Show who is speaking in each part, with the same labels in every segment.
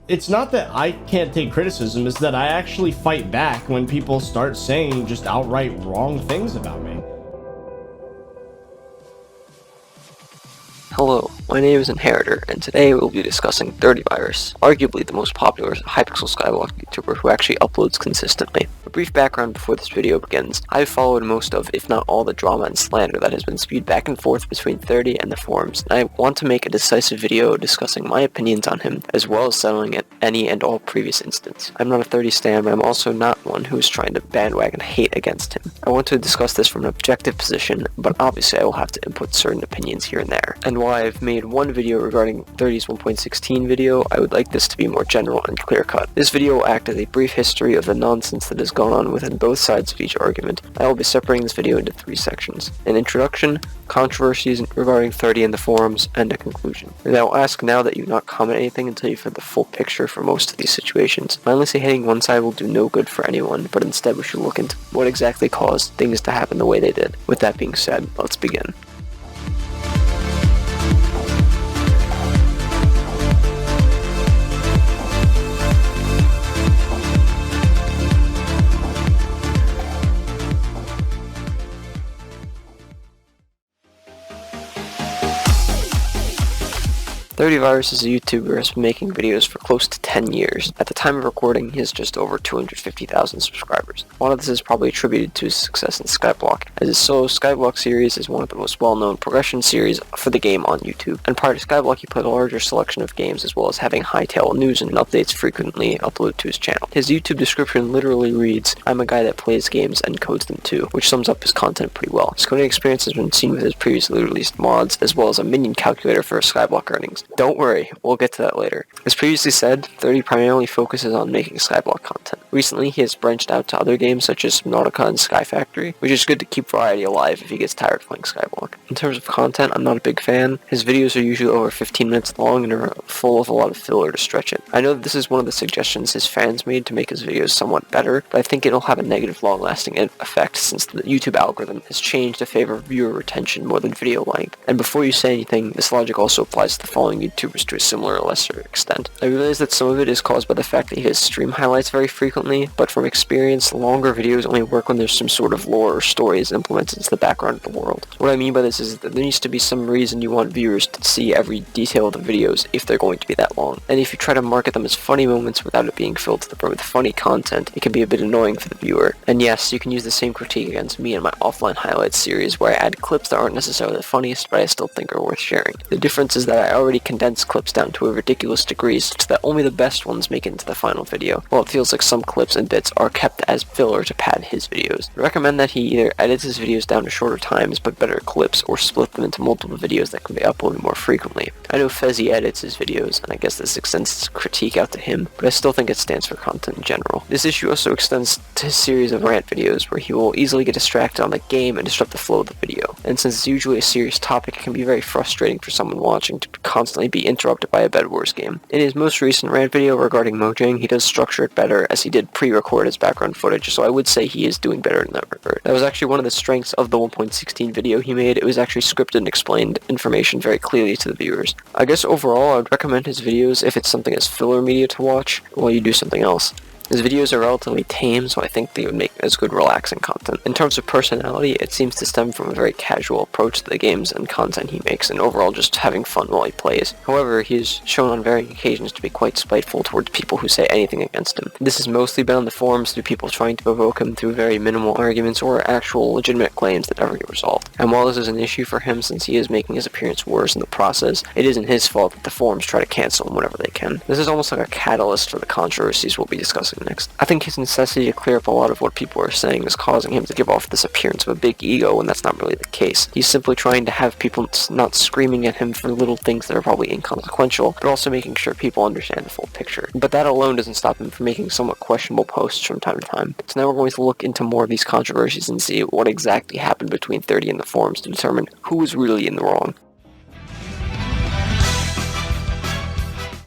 Speaker 1: It's not that I can't take criticism, it's that I actually fight back when people start saying just outright wrong things about me.
Speaker 2: Hello, my name is Inheritor, and today we'll be discussing ThirtyVirus, arguably the most popular Hypixel Skyblock YouTuber who actually uploads consistently. A brief background before this video begins. I've followed most of, if not all, the drama and slander that has been spewed back and forth between 30 and the forums, and I want to make a decisive video discussing my opinions on him, as well as settling at any and all previous incidents. I'm not a 30 stan, but I'm also not one who is trying to bandwagon hate against him. I want to discuss this from an objective position, but obviously I will have to input certain opinions here and there. And while I've made one video regarding 30's 1.16 video, I would like this to be more general and clear-cut. This video will act as a brief history of the nonsense that has gone on within both sides of each argument. I will be separating this video into 3 sections: an introduction, controversies regarding 30 in the forums, and a conclusion. And I will ask now that you not comment anything until you've had the full picture for most of these situations. Mindlessly hating one side will do no good for anyone, but instead we should look into what exactly caused things to happen the way they did. With that being said, let's begin. ThirtyVirus is a YouTuber who has been making videos for close to 10 years. At the time of recording, he has just over 250,000 subscribers. A lot of this is probably attributed to his success in Skyblock, as his solo Skyblock series is one of the most well-known progression series for the game on YouTube. And prior to Skyblock, he played a larger selection of games, as well as having high-tail news and updates frequently uploaded to his channel. His YouTube description literally reads, "I'm a guy that plays games and codes them too," which sums up his content pretty well. His coding experience has been seen with his previously released mods, as well as a Minion Calculator for Skyblock earnings. Don't worry, we'll get to that later. As previously said, 30 primarily focuses on making Skyblock content. Recently, he has branched out to other games such as Notaker and Sky Factory, which is good to keep variety alive if he gets tired of playing Skyblock. In terms of content, I'm not a big fan. His videos are usually over 15 minutes long and are full of a lot of filler to stretch it. I know that this is one of the suggestions his fans made to make his videos somewhat better, but I think it'll have a negative long-lasting effect since the YouTube algorithm has changed to favor viewer retention more than video length. And before you say anything, this logic also applies to the following YouTubers to a similar or lesser extent. I realize that some of it is caused by the fact that he has stream highlights very frequently, but from experience, longer videos only work when there's some sort of lore or stories implemented into the background of the world. What I mean by this is that there needs to be some reason you want viewers to see every detail of the videos if they're going to be that long. And if you try to market them as funny moments without it being filled to the brim with funny content, it can be a bit annoying for the viewer. And yes, you can use the same critique against me and my offline highlights series where I add clips that aren't necessarily the funniest, but I still think are worth sharing. The difference is that I already condense clips down to a ridiculous degree such that only the best ones make it into the final video, while it feels like some clips and bits are kept as filler to pad his videos. I recommend that he either edits his videos down to shorter times but better clips, or split them into multiple videos that can be uploaded more frequently. I know Fezzy edits his videos, and I guess this extends his critique out to him, but I still think it stands for content in general. This issue also extends to his series of rant videos, where he will easily get distracted on the game and disrupt the flow of the video. And since it's usually a serious topic, it can be very frustrating for someone watching to constantly be interrupted by a Bed Wars game. In his most recent rant video regarding Mojang, he does structure it better, as he did pre-record his background footage, so I would say he is doing better in that regard. That was actually one of the strengths of the 1.16 video he made. It was actually scripted and explained information very clearly to the viewers. I guess overall, I would recommend his videos if it's something as filler media to watch while you do something else. His videos are relatively tame, so I think they would make as good relaxing content. In terms of personality, it seems to stem from a very casual approach to the games and content he makes, and overall just having fun while he plays. However, he is shown on varying occasions to be quite spiteful towards people who say anything against him. This has mostly been on the forums through people trying to provoke him through very minimal arguments or actual legitimate claims that never get resolved. And while this is an issue for him since he is making his appearance worse in the process, it isn't his fault that the forums try to cancel him whenever they can. This is almost like a catalyst for the controversies we'll be discussing next. I think his necessity to clear up a lot of what people are saying is causing him to give off this appearance of a big ego when that's not really the case. He's simply trying to have people not screaming at him for little things that are probably inconsequential, but also making sure people understand the full picture. But that alone doesn't stop him from making somewhat questionable posts from time to time. So now we're going to look into more of these controversies and see what exactly happened between 30 and the forums to determine who was really in the wrong.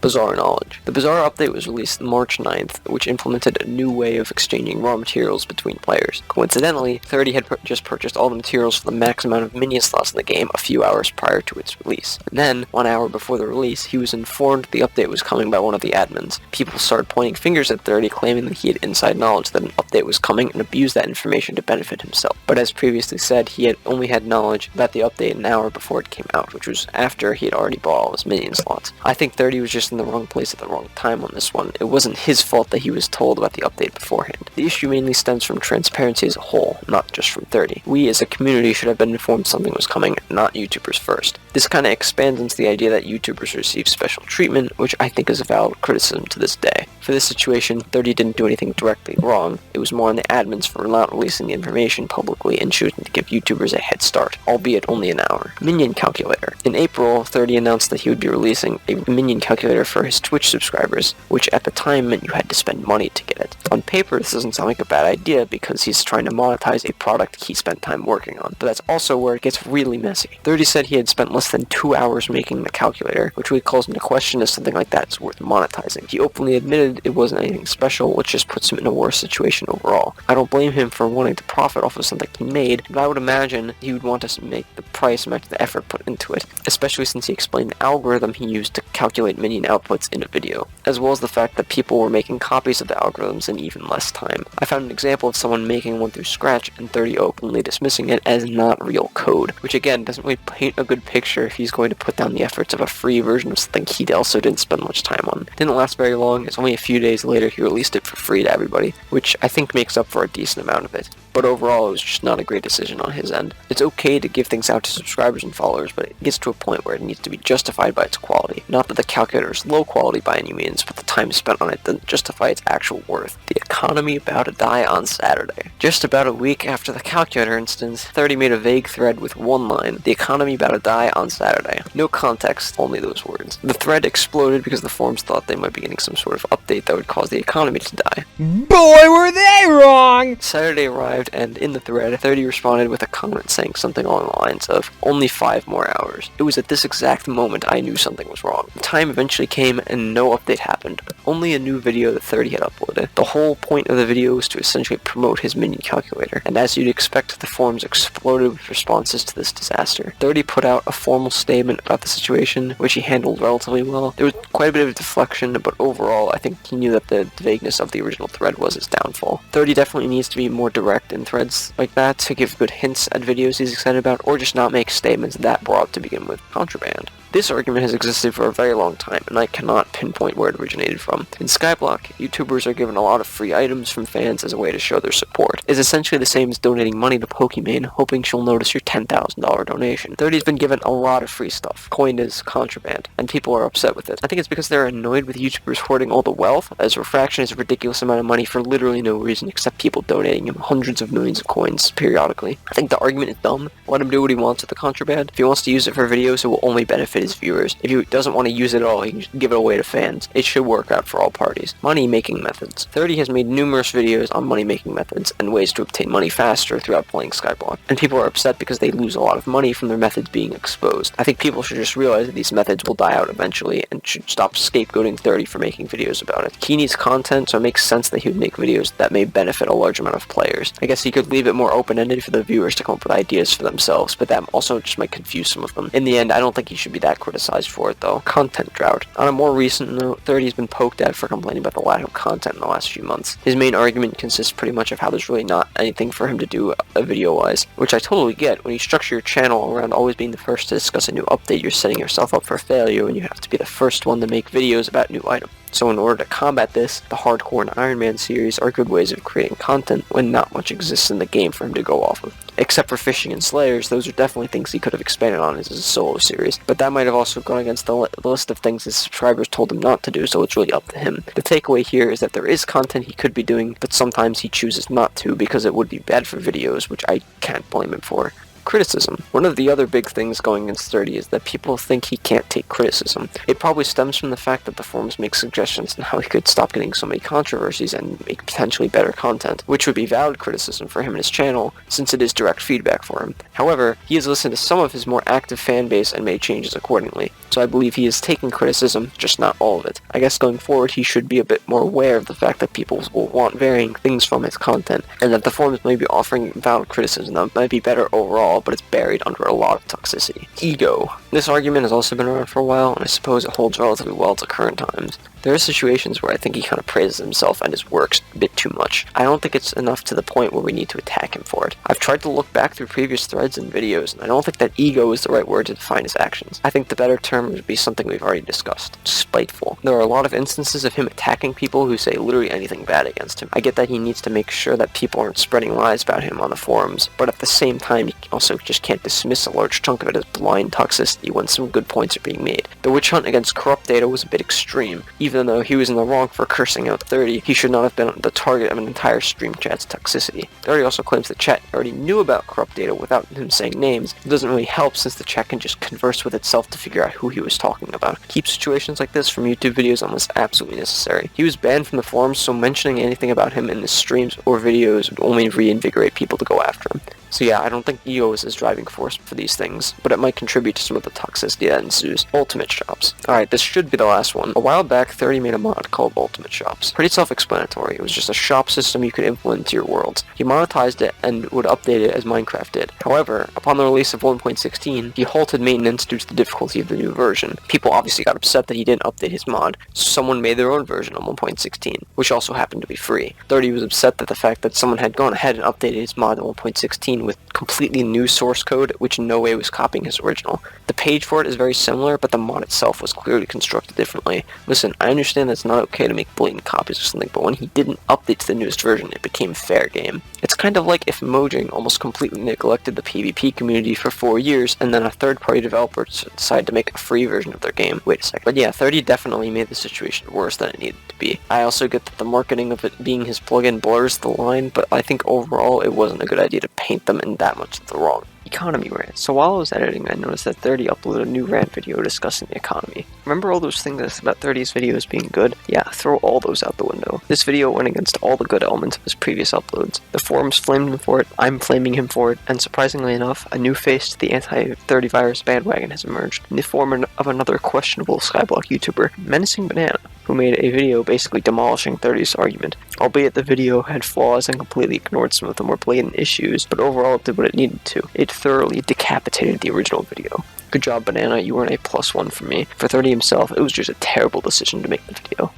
Speaker 2: Bazaar Knowledge. The Bazaar update was released March 9th, which implemented a new way of exchanging raw materials between players. Coincidentally, 30 had just purchased all the materials for the max amount of minion slots in the game a few hours prior to its release. And then, 1 hour before the release, he was informed the update was coming by one of the admins. People started pointing fingers at 30, claiming that he had inside knowledge that an update was coming and abused that information to benefit himself. But as previously said, he had only had knowledge about the update an hour before it came out, which was after he had already bought all his minion slots. I think 30 was just in the wrong place at the wrong time on this one. It wasn't his fault that he was told about the update beforehand. The issue mainly stems from transparency as a whole, not just from 30. We as a community should have been informed something was coming, not YouTubers first. This kind of expands into the idea that YouTubers receive special treatment, which I think is a valid criticism to this day. For this situation, 30 didn't do anything directly wrong. It was more on the admins for not releasing the information publicly and choosing to give YouTubers a head start, albeit only an hour. Minion Calculator. In April, 30 announced that he would be releasing a Minion Calculator for his Twitch subscribers, which at the time meant you had to spend money to get it. On paper, this doesn't sound like a bad idea because he's trying to monetize a product he spent time working on, but that's also where it gets really messy. 30 said he had spent less than 2 hours making the calculator, which really calls into question if something like that is worth monetizing. He openly admitted it wasn't anything special, which just puts him in a worse situation overall. I don't blame him for wanting to profit off of something he made, but I would imagine he would want to make the price match the effort put into it, especially since he explained the algorithm he used to calculate minion outputs in a video, as well as the fact that people were making copies of the algorithms in even less time. I found an example of someone making one through scratch and 30 openly dismissing it as not real code, which again doesn't really paint a good picture if he's going to put down the efforts of a free version of something he also didn't spend much time on. It didn't last very long, it's only a few days later he released it for free to everybody, which I think makes up for a decent amount of it. But overall, it was just not a great decision on his end. It's okay to give things out to subscribers and followers, but it gets to a point where it needs to be justified by its quality. Not that the calculator is low quality by any means, but the time spent on it doesn't justify its actual worth. The economy about to die on Saturday. Just about a week after the calculator instance, 30 made a vague thread with one line, "The economy about to die on Saturday." No context, only those words. The thread exploded because the forums thought they might be getting some sort of update that would cause the economy to die.
Speaker 3: Boy, were they wrong!
Speaker 2: Saturday arrived, and in the thread, 30 responded with a comment saying something along the lines of, "Only 5 more hours." It was at this exact moment I knew something was wrong. The time eventually came, and no update happened. Only a new video that 30 had uploaded. The whole point of the video was to essentially promote his Minion Calculator, and as you'd expect, the forums exploded with responses to this disaster. 30 put out a formal statement about the situation, which he handled relatively well. There was quite a bit of deflection, but overall, I think he knew that the vagueness of the original thread was his downfall. 30 definitely needs to be more direct in threads like that to give good hints at videos he's excited about, or just not make statements that broad to begin with. Contraband. This argument has existed for a very long time, and I cannot pinpoint where it originated from. In Skyblock, YouTubers are given a lot of free items from fans as a way to show their support. It's essentially the same as donating money to Pokimane, hoping she'll notice your $10,000 donation. 30's been given a lot of free stuff, coined as contraband, and people are upset with it. I think it's because they're annoyed with YouTubers hoarding all the wealth, as Refraction is a ridiculous amount of money for literally no reason except people donating him hundreds of millions of coins periodically. I think the argument is dumb. Let him do what he wants with the contraband. If he wants to use it for videos, it will only benefit his viewers. If he doesn't want to use it at all, he can just give it away to fans. It should work out for all parties. Money-making methods. 30 has made numerous videos on money-making methods and ways to obtain money faster throughout playing Skyblock, and people are upset because they lose a lot of money from their methods being exposed. I think people should just realize that these methods will die out eventually and should stop scapegoating 30 for making videos about it. He needs content, so it makes sense that he would make videos that may benefit a large amount of players. I guess he could leave it more open-ended for the viewers to come up with ideas for themselves, but that also just might confuse some of them. In the end, I don't think he should be that criticized for it though. Content drought. On a more recent note, 30's been poked at for complaining about the lack of content in the last few months. His main argument consists pretty much of how there's really not anything for him to do video-wise, which I totally get. When you structure your channel around always being the first to discuss a new update, you're setting yourself up for failure and you have to be the first one to make videos about new items. So in order to combat this, the Hardcore and Iron Man series are good ways of creating content when not much exists in the game for him to go off of. Except for Fishing and Slayers, those are definitely things he could have expanded on as a solo series, but that might have also gone against the list of things his subscribers told him not to do, so it's really up to him. The takeaway here is that there is content he could be doing, but sometimes he chooses not to because it would be bad for videos, which I can't blame him for. criticism. One of the other big things going against 30 is that people think he can't take criticism. It probably stems from the fact that the forums make suggestions on how he could stop getting so many controversies and make potentially better content, which would be valid criticism for him and his channel, since it is direct feedback for him. However, he has listened to some of his more active fan base and made changes accordingly, so I believe he is taking criticism, just not all of it. I guess going forward he should be a bit more aware of the fact that people will want varying things from his content, and that the forums may be offering valid criticism that might be better overall, but it's buried under a lot of toxicity. Ego. This argument has also been around for a while, and I suppose it holds relatively well to current times. There are situations where I think he kind of praises himself and his works a bit too much. I don't think it's enough to the point where we need to attack him for it. I've tried to look back through previous threads and videos, and I don't think that ego is the right word to define his actions. I think the better term would be something we've already discussed. Spiteful. There are a lot of instances of him attacking people who say literally anything bad against him. I get that he needs to make sure that people aren't spreading lies about him on the forums, but at the same time, he also just can't dismiss a large chunk of it as blind toxicity when some good points are being made. The witch hunt against corrupt data was a bit extreme. Even though he was in the wrong for cursing out 30, he should not have been the target of an entire stream chat's toxicity. 30 also claims the chat already knew about corrupt data without him saying names. It doesn't really help since the chat can just converse with itself to figure out who he was talking about. Keep situations like this from YouTube videos unless absolutely necessary. He was banned from the forums, so mentioning anything about him in his streams or videos would only reinvigorate people to go after him. So yeah, I don't think ego is his driving force for these things, but it might contribute to some of the toxicity that ensues. Ultimate Shops. Alright, this should be the last one. A while back, 30 made a mod called Ultimate Shops. Pretty self-explanatory. It was just a shop system you could implement into your worlds. He monetized it and would update it as Minecraft did. However, upon the release of 1.16, he halted maintenance due to the difficulty of the new version. People obviously got upset that he didn't update his mod, so someone made their own version on 1.16, which also happened to be free. 30 was upset that the fact that someone had gone ahead and updated his mod in 1.16 with completely new source code, which in no way was copying his original. The page for it is very similar, but the mod itself was clearly constructed differently. Listen, I understand that it's not okay to make blatant copies or something, but when he didn't update to the newest version, it became fair game. It's kind of like if Mojang almost completely neglected the PvP community for 4 years, and then a third-party developer decided to make a free version of their game. Wait a second. But yeah, 30 definitely made the situation worse than it needed to be. I also get that the marketing of it being his plugin blurs the line, but I think overall it wasn't a good idea to paint them in that much of the wrong. Economy rant. So while I was editing, I noticed that 30 uploaded a new rant video discussing the economy. Remember all those things about 30's videos being good? Yeah, throw all those out the window. This video went against all the good elements of his previous uploads. The forums flamed him for it, I'm flaming him for it, and surprisingly enough, a new face to the anti-30virus bandwagon has emerged in the form of another questionable Skyblock YouTuber, Menacing Banana, who made a video basically demolishing 30's argument. Albeit the video had flaws and completely ignored some of the more blatant issues, but overall it did what it needed to. It thoroughly decapitated the original video. Good job, Banana, you earn a +1 from me. For 30 himself, it was just a terrible decision to make the video.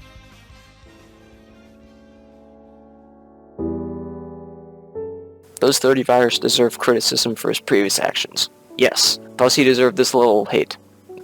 Speaker 2: Does 30virus deserve criticism for his previous actions? Yes. Does he deserve this little hate?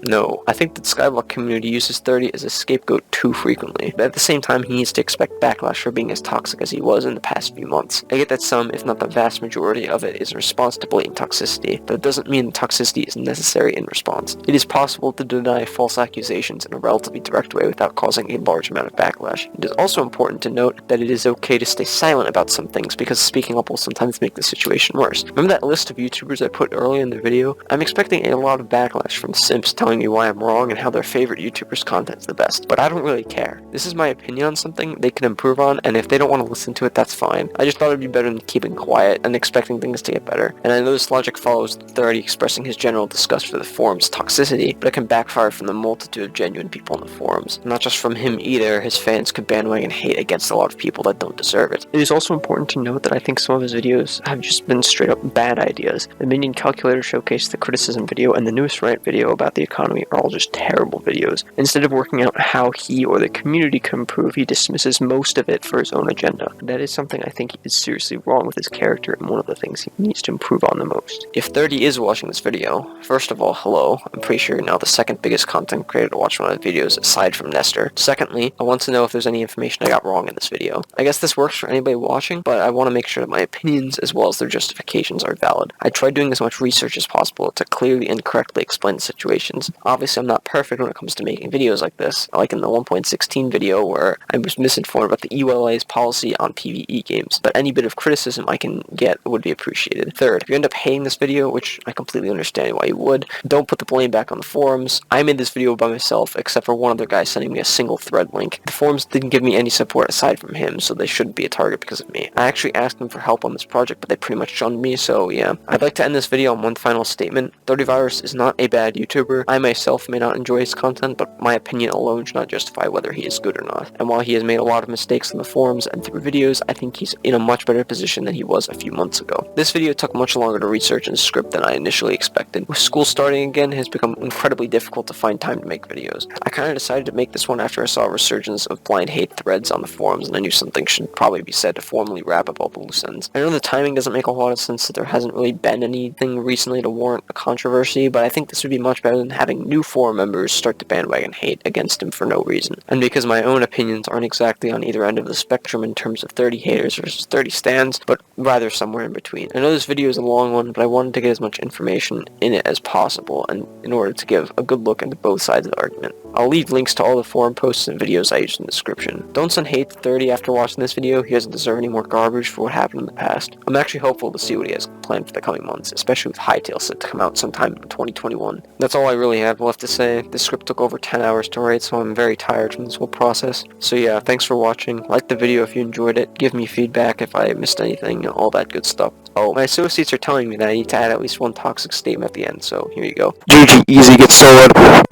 Speaker 2: No. I think that Skyblock community uses 30 as a scapegoat too frequently, but at the same time he needs to expect backlash for being as toxic as he was in the past few months. I get that some, if not the vast majority of it, is in response to blatant toxicity, but it doesn't mean toxicity is necessary in response. It is possible to deny false accusations in a relatively direct way without causing a large amount of backlash. It is also important to note that it is okay to stay silent about some things, because speaking up will sometimes make the situation worse. Remember that list of YouTubers I put earlier in the video? I'm expecting a lot of backlash from simps telling me why I'm wrong and how their favorite YouTuber's content is the best, but I don't really care. This is my opinion on something they can improve on, and if they don't want to listen to it, that's fine. I just thought it'd be better than keeping quiet and expecting things to get better. And I know this logic follows 30 expressing his general disgust for the forum's toxicity, but it can backfire from the multitude of genuine people in the forums. Not just from him either, his fans could bandwagon hate against a lot of people that don't deserve it. It is also important to note that I think some of his videos have just been straight up bad ideas. The Minion Calculator showcase, the criticism video, and the newest rant video about the economy are all just terrible videos. Instead of working out how he or the community can improve, he dismisses most of it for his own agenda. That is something I think is seriously wrong with his character and one of the things he needs to improve on the most. If 30 is watching this video, first of all, hello. I'm pretty sure you're now the second biggest content creator to watch one of my videos aside from Nestor. Secondly, I want to know if there's any information I got wrong in this video. I guess this works for anybody watching, but I want to make sure that my opinions as well as their justifications are valid. I tried doing as much research as possible to clearly and correctly explain the situations, forums. Obviously, I'm not perfect when it comes to making videos like this, like in the 1.16 video where I was misinformed about the EULA's policy on PvE games, but any bit of criticism I can get would be appreciated. Third, if you end up hating this video, which I completely understand why you would, don't put the blame back on the forums. I made this video by myself, except for one other guy sending me a single thread link. The forums didn't give me any support aside from him, so they shouldn't be a target because of me. I actually asked them for help on this project, but they pretty much shunned me, so yeah. I'd like to end this video on one final statement. ThirtyVirus is not a bad YouTuber. I myself may not enjoy his content, but my opinion alone should not justify whether he is good or not. And while he has made a lot of mistakes on the forums and through videos, I think he's in a much better position than he was a few months ago. This video took much longer to research and script than I initially expected. With school starting again, it has become incredibly difficult to find time to make videos. I kinda decided to make this one after I saw a resurgence of blind hate threads on the forums, and I knew something should probably be said to formally wrap up all the loose ends. I know the timing doesn't make a lot of sense, that there hasn't really been anything recently to warrant a controversy, but I think this would be much better than having new forum members start to bandwagon hate against him for no reason. And because my own opinions aren't exactly on either end of the spectrum in terms of 30 haters versus 30 stands, but rather somewhere in between. I know this video is a long one, but I wanted to get as much information in it as possible, and in order to give a good look into both sides of the argument. I'll leave links to all the forum posts and videos I used in the description. Don't send hate to 30 after watching this video. He doesn't deserve any more garbage for what happened in the past. I'm actually hopeful to see what he has planned for the coming months, especially with Hypixel set to come out sometime in 2021. That's all I really have left to say. This script took over 10 hours to write, so I'm very tired from this whole process. So yeah, thanks for watching. Like the video if you enjoyed it. Give me feedback if I missed anything, all that good stuff. Oh, my associates are telling me that I need to add at least one toxic statement at the end, so here you go. GG, easy, get soloed.